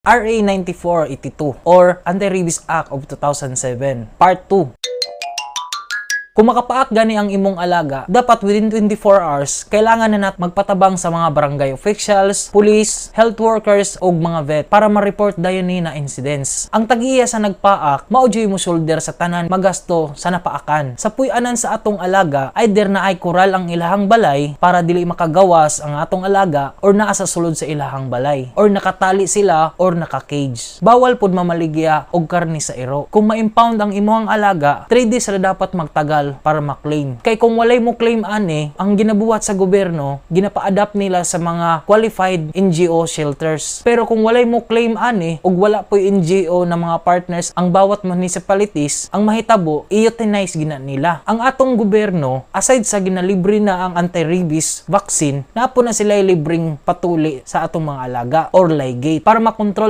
RA 9482 or Anti-Rabies Act of 2007, Part 2. Kung makapaak gani ang imong alaga, dapat within 24 hours, kailangan na nat magpatabang sa mga barangay officials, police, health workers, o mga vet para ma-report dayon ni na incidents. Ang tag-iya sa nagpaak, maudyoy mo shoulder sa tanan magasto sa napaakan. Sa puy-anan sa atong alaga, either na ay koral ang ilahang balay para dili makagawas ang atong alaga or naa sa sulod sa ilahang balay or nakatali sila or naka-cage. Bawal pud mamaligya og karni sa iro. Kung ma-impound ang imong alaga, 3 days na dapat magtagal para ma-claim. Kay kung walay mo claim ani, ang ginabuhat sa gobyerno, ginapa-adapt nila sa mga qualified NGO shelters. Pero kung walay mo claim ani, ug wala po NGO na mga partners ang bawat municipalities, ang mahitabo, i-euthanize gina nila. Ang atong gobyerno, aside sa ginalibre na ang anti-rabies vaccine, napo na sila libreng patuli sa atong mga alaga or ligate para makontrol